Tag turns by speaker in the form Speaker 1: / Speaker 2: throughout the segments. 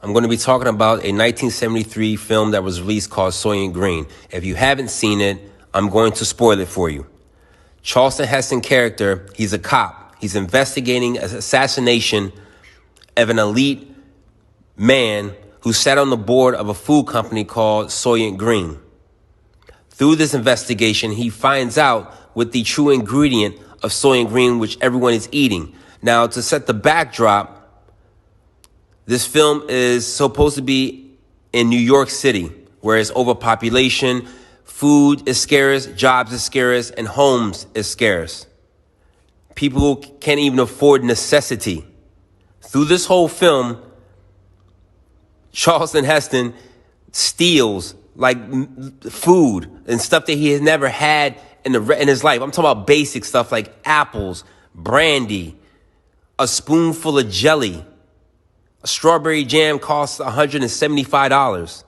Speaker 1: I'm going to be talking about a 1973 film that was released called Soylent Green. If you haven't seen it, I'm going to spoil it for you. Charleston Heston character, he's a cop. He's investigating an assassination of an elite man who sat on the board of a food company called Soylent Green. Through this investigation, he finds out what the true ingredient of Soylent Green, which everyone is eating. Now, to set the backdrop, this film is supposed to be in New York City, where it's overpopulation, food is scarce, jobs is scarce, and homes is scarce. People can't even afford necessity. Through this whole film, Charleston Heston steals like food and stuff that he has never had in his life. I'm talking about basic stuff like apples, brandy, a spoonful of jelly. A strawberry jam costs $175.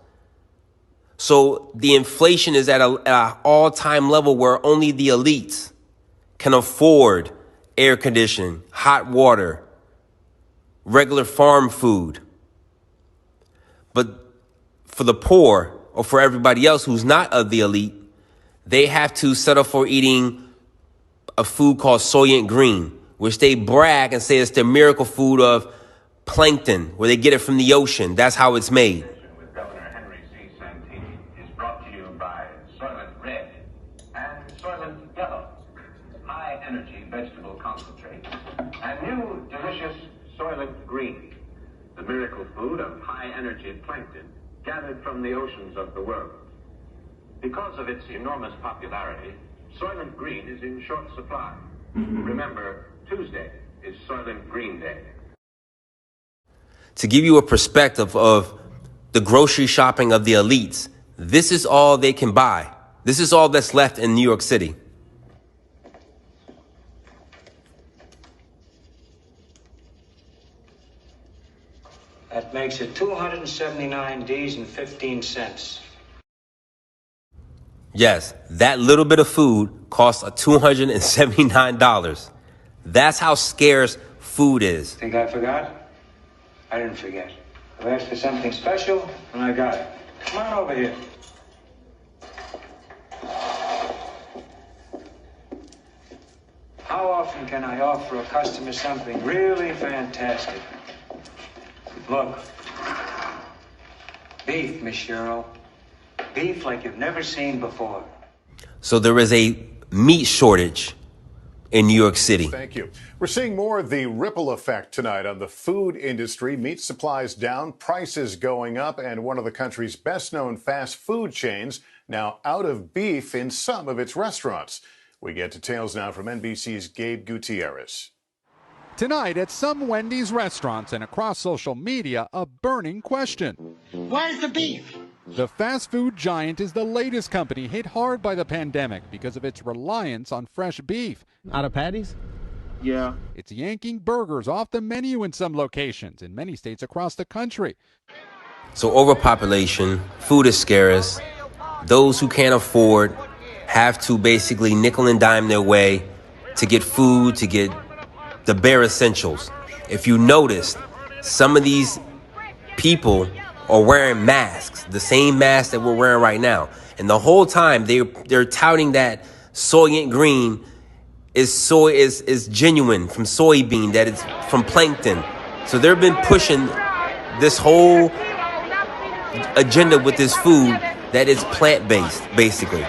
Speaker 1: So the inflation is at an all-time level where only the elites can afford air conditioning, hot water, regular farm food. But for the poor or for everybody else who's not of the elite, they have to settle for eating a food called Soylent Green, which they brag and say it's their miracle food of plankton, where they get it from the ocean. That's how it's made.
Speaker 2: With Governor Henry C. Santini is brought to you by Soylent Red and Soylent Yellow, high-energy vegetable concentrate, and new delicious Soylent Green, the miracle food of high-energy plankton gathered from the oceans of the world. Because of its enormous popularity, Soylent Green is in short supply. Remember, Tuesday is Soylent Green Day.
Speaker 1: To give you a perspective of the grocery shopping of the elites, this is all they can buy. This is all that's left in New York City.
Speaker 3: That makes it 279 Ds and 15 cents.
Speaker 1: Yes, that little bit of food costs $279. That's how scarce food is.
Speaker 3: Think I forgot? I didn't forget. I asked for something special, and I got it. Come on over here. How often can I offer a customer something really fantastic? Look. Beef, Miss Cheryl. Beef like you've never seen before.
Speaker 1: So there is a meat shortage in New York City.
Speaker 4: Thank you. We're seeing more of the ripple effect tonight on the food industry. Meat supplies down, prices going up, and one of the country's best-known fast food chains now out of beef in some of its restaurants. We get details now from NBC's Gabe Gutierrez.
Speaker 5: Tonight at some Wendy's restaurants and across social media, a burning question.
Speaker 6: Where's the beef?
Speaker 5: The fast food giant is the latest company hit hard by the pandemic because of its reliance on fresh beef.
Speaker 7: Out of patties?
Speaker 6: Yeah.
Speaker 5: It's yanking burgers off the menu in some locations in many states across the country.
Speaker 1: So overpopulation, food is scarce. Those who can't afford have to basically nickel and dime their way to get food, to get the bare essentials. If you noticed, some of these people are wearing masks, the same mask that we're wearing right now. And the whole time they're touting that Soylent Green is genuine from soybean, that it's from plankton. So they've been pushing this whole agenda with this food that is plant-based, basically.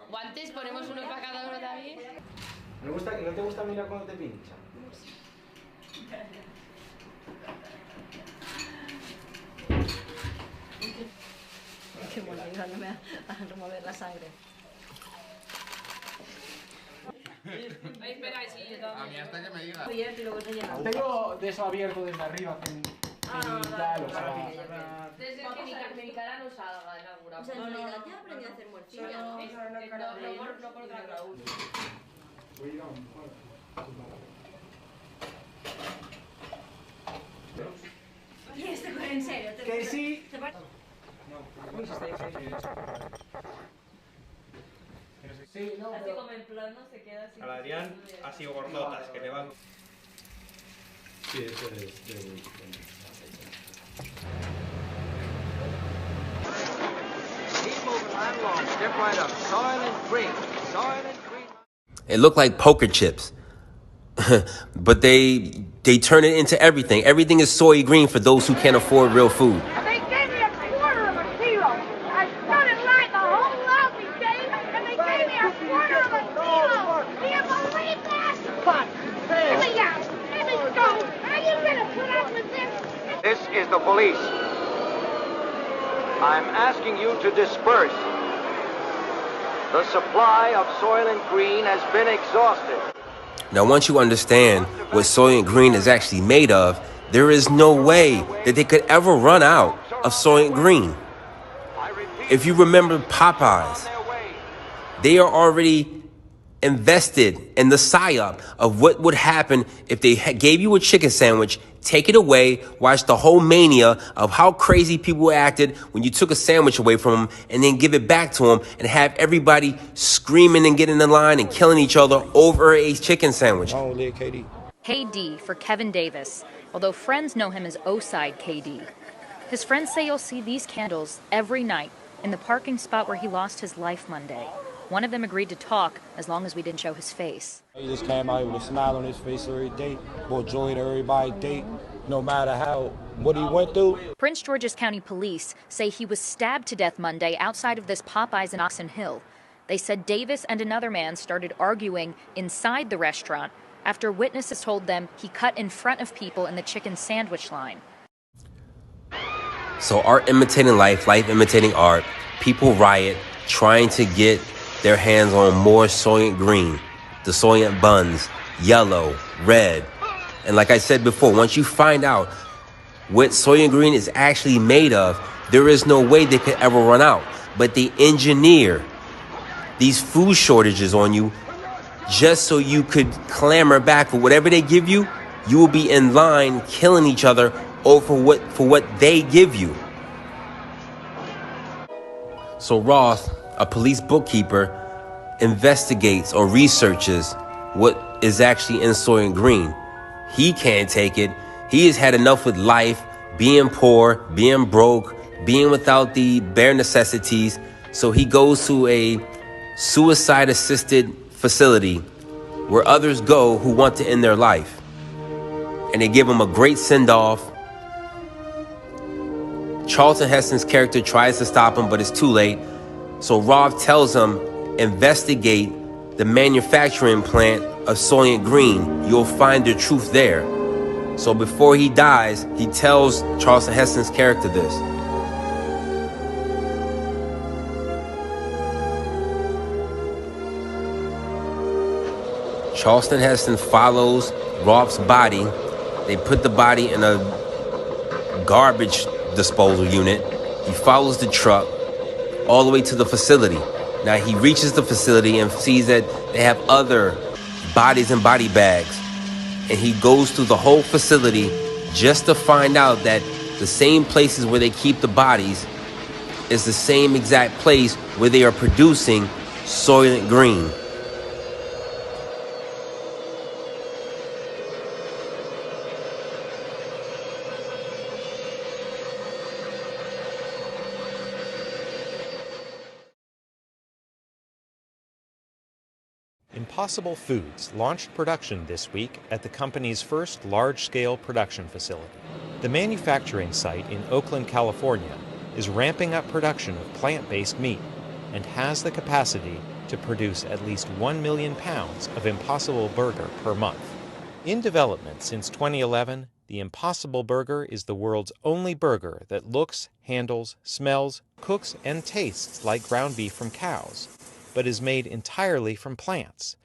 Speaker 8: Guantes, ponemos uno para cada uno también.
Speaker 3: ¿No te gusta mirar cuando te pinchan?
Speaker 8: Qué molida, no me va a remover la sangre.
Speaker 6: Espera, sí, yo también.
Speaker 8: A mí hasta que me diga.
Speaker 3: Tengo de eso abierto desde arriba.
Speaker 8: O sea, en realidad ya aprendí a hacer morcilla, ¿no? Y esto en serio,
Speaker 6: Que sí.
Speaker 8: Así como en plano se queda así.
Speaker 7: Al Adrián ha sido gordotas, que le van.
Speaker 9: Sí, eso es de...
Speaker 1: It looked like poker chips. But they turn it into everything. Everything is soy green for those who can't afford real food.
Speaker 10: They gave me a quarter of a kilo. I stood in line the whole lousy day, and they gave me a quarter of a kilo. Do you believe that? What? Let me out. Let me go. Are you going to put up with this?
Speaker 3: This is the police. I'm asking you to disperse. The supply of Soylent Green has been exhausted.
Speaker 1: Now, once you understand what Soylent Green is actually made of, there is no way that they could ever run out of Soylent Green. If you remember Popeyes, they are already invested in the psyop of what would happen if they gave you a chicken sandwich, take it away, watch the whole mania of how crazy people acted when you took a sandwich away from them, and then give it back to them and have everybody screaming and getting in line and killing each other over a chicken sandwich.
Speaker 11: KD for Kevin Davis, although friends know him as O-Side KD. His friends say you'll see these candles every night in the parking spot where he lost his life Monday. One of them agreed to talk as long as we didn't show his face.
Speaker 12: He just came out with a smile on his face every day, brought joy to everybody's day, no matter what he went through.
Speaker 11: Prince George's County Police say he was stabbed to death Monday outside of this Popeyes in Oxon Hill. They said Davis and another man started arguing inside the restaurant after witnesses told them he cut in front of people in the chicken sandwich line.
Speaker 1: So art imitating life, life imitating art. People riot, trying to get their hands on more Soylent Green, the Soylent buns, yellow, red. And like I said before, once you find out what Soylent Green is actually made of, there is no way they could ever run out. But they engineer these food shortages on you just so you could clamor back for whatever they give you. You will be in line killing each other over for what they give you. So Roth, a police bookkeeper, investigates or researches what is actually in Soylent Green. He can't take it. He has had enough with life, being poor, being broke, being without the bare necessities. So he goes to a suicide-assisted facility where others go who want to end their life. And they give him a great send-off. Charlton Heston's character tries to stop him, but it's too late. So Rob tells him, investigate the manufacturing plant of Soylent Green. You'll find the truth there. So before he dies, he tells Charlton Heston's character this. Charlton Heston follows Rob's body. They put the body in a garbage disposal unit. He follows the truck all the way to the facility. Now he reaches the facility and sees that they have other bodies and body bags. And he goes through the whole facility just to find out that the same places where they keep the bodies is the same exact place where they are producing Soylent Green.
Speaker 13: Impossible Foods launched production this week at the company's first large-scale production facility. The manufacturing site in Oakland, California, is ramping up production of plant-based meat and has the capacity to produce at least 1 million pounds of Impossible Burger per month. In development since 2011, the Impossible Burger is the world's only burger that looks, handles, smells, cooks, and tastes like ground beef from cows, but is made entirely from plants.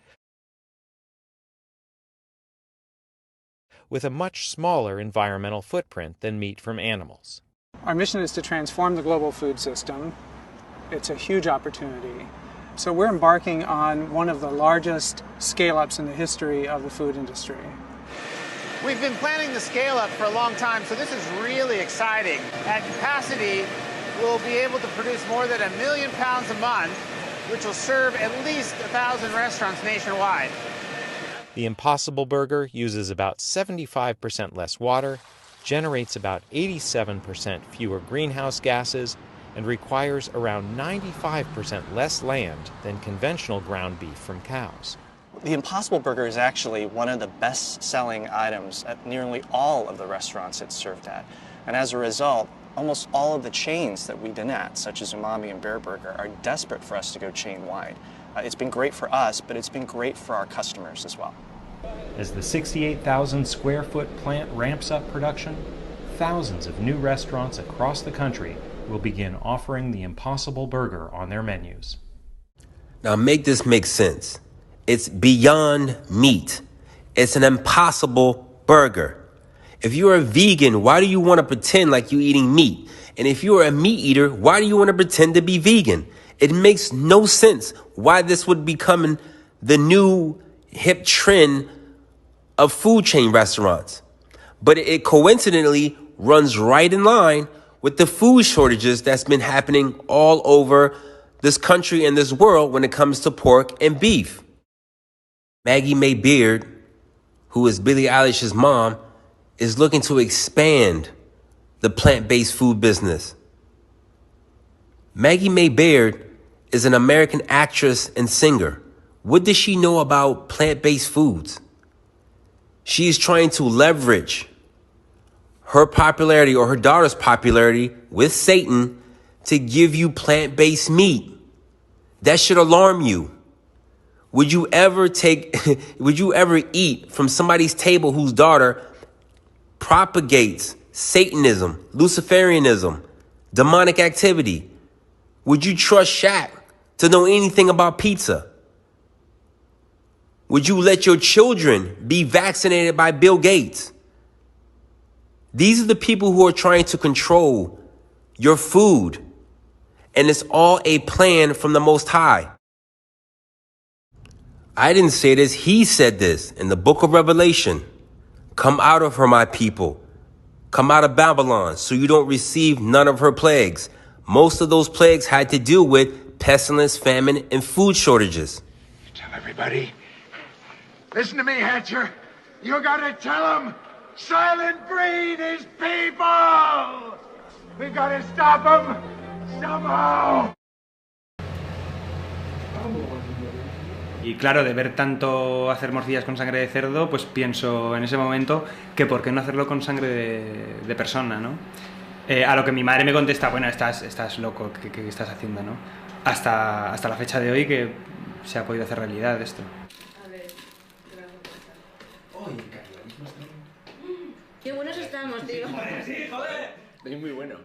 Speaker 13: with a much smaller environmental footprint than meat from animals.
Speaker 14: Our mission is to transform the global food system. It's a huge opportunity. So we're embarking on one of the largest scale-ups in the history of the food industry.
Speaker 15: We've been planning the scale-up for a long time, so this is really exciting. At capacity, we'll be able to produce more than 1 million pounds a month, which will serve at least 1,000 restaurants nationwide.
Speaker 13: The Impossible Burger uses about 75% less water, generates about 87% fewer greenhouse gases, and requires around 95% less land than conventional ground beef from cows.
Speaker 16: The Impossible Burger is actually one of the best-selling items at nearly all of the restaurants it's served at. And as a result, almost all of the chains that we've been at, such as Umami and Bear Burger, are desperate for us to go chain-wide. It's been great for us, but it's been great for our customers as well.
Speaker 13: As the 68,000 square foot plant ramps up production, thousands of new restaurants across the country will begin offering the Impossible Burger on their menus.
Speaker 1: Now make this make sense. It's beyond meat. It's an impossible burger. If you're a vegan, why do you want to pretend like you're eating meat? And if you're a meat eater, why do you want to pretend to be vegan? It makes no sense why this would become the new hip trend of food chain restaurants. But it coincidentally runs right in line with the food shortages that's been happening all over this country and this world when it comes to pork and beef. Maggie Mae Beard, who is Billie Eilish's mom, is looking to expand the plant-based food business. Maggie Mae Beard is an American actress and singer. What does she know about plant-based foods? She is trying to leverage her popularity or her daughter's popularity with Satan to give you plant-based meat. That should alarm you. Would you ever eat from somebody's table whose daughter propagates Satanism, Luciferianism, demonic activity? Would you trust Shaq to know anything about pizza? Would you let your children be vaccinated by Bill Gates? These are the people who are trying to control your food. And it's all a plan from the Most High. I didn't say this. He said this in the book of Revelation. Come out of her, my people. Come out of Babylon so you don't receive none of her plagues. Most of those plagues had to do with pestilence, famine, and food shortages.
Speaker 6: Tell everybody. Listen to me, Hatcher. You gotta tell them Soylent breed is people. We gotta stop them somehow.
Speaker 7: Y claro, de ver tanto hacer morcillas con sangre de cerdo, pues pienso en ese momento que por qué no hacerlo con sangre de persona, ¿no? A lo que mi madre me contesta, bueno, estás loco, ¿qué estás haciendo, no? Hasta la fecha de hoy que se ha podido hacer realidad esto.
Speaker 8: Qué buenos estamos, tío.
Speaker 7: Sí, joder.
Speaker 9: Es muy bueno.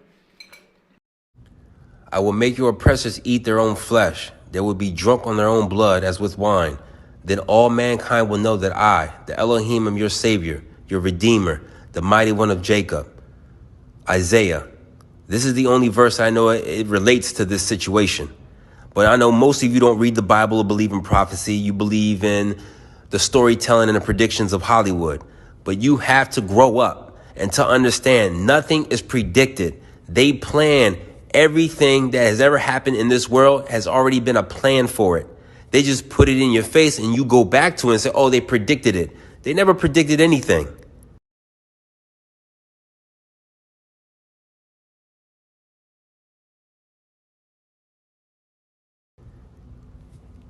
Speaker 1: I will make your oppressors eat their own flesh. They will be drunk on their own blood as with wine. Then all mankind will know that I, the Elohim, am your Savior, your Redeemer, the Mighty One of Jacob. Isaiah. This is the only verse I know it relates to this situation. But I know most of you don't read the Bible or believe in prophecy. You believe in the storytelling and the predictions of Hollywood. But you have to grow up and to understand nothing is predicted. They plan. Everything that has ever happened in this world has already been a plan for it. They just put it in your face and you go back to it and say, oh, they predicted it. They never predicted anything.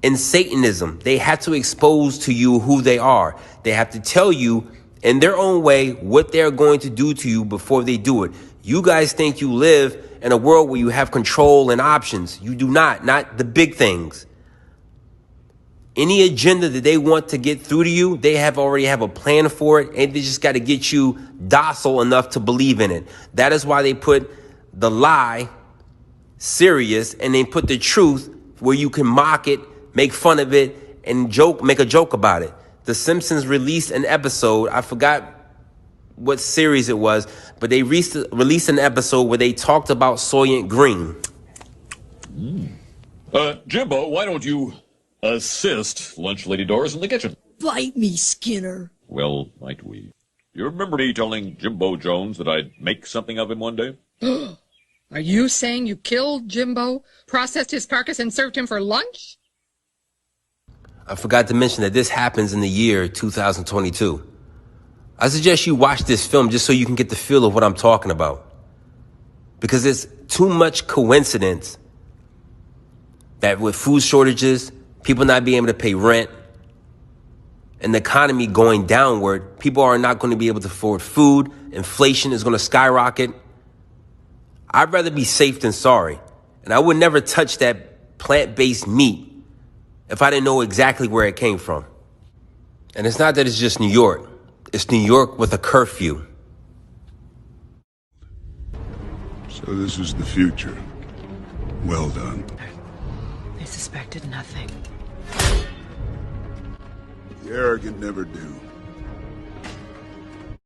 Speaker 1: In Satanism, they have to expose to you who they are. They have to tell you in their own way what they're going to do to you before they do it. You guys think you live in a world where you have control and options. You do not the big things. Any agenda that they want to get through to you, they already have a plan for it, and they just got to get you docile enough to believe in it. That is why they put the lie serious and they put the truth where you can mock it, make fun of it, and make a joke about it. The Simpsons released an episode, I forgot what series it was, but they released an episode where they talked about Soylent Green.
Speaker 17: Jimbo, why don't you assist lunch lady Doris in the kitchen?
Speaker 18: Bite me, Skinner.
Speaker 17: Well, might we? You remember me telling Jimbo Jones that I'd make something of him one day?
Speaker 18: Are you saying you killed Jimbo, processed his carcass, and served him for lunch?
Speaker 1: I forgot to mention that this happens in the year 2022. I suggest you watch this film just so you can get the feel of what I'm talking about. Because it's too much coincidence that with food shortages, people not being able to pay rent, and the economy going downward, people are not going to be able to afford food. Inflation is going to skyrocket. I'd rather be safe than sorry. And I would never touch that plant-based meat if I didn't know exactly where it came from. And it's not that it's just New York. It's New York with a curfew.
Speaker 19: So this is the future. Well done.
Speaker 18: They suspected nothing.
Speaker 19: The arrogant never do.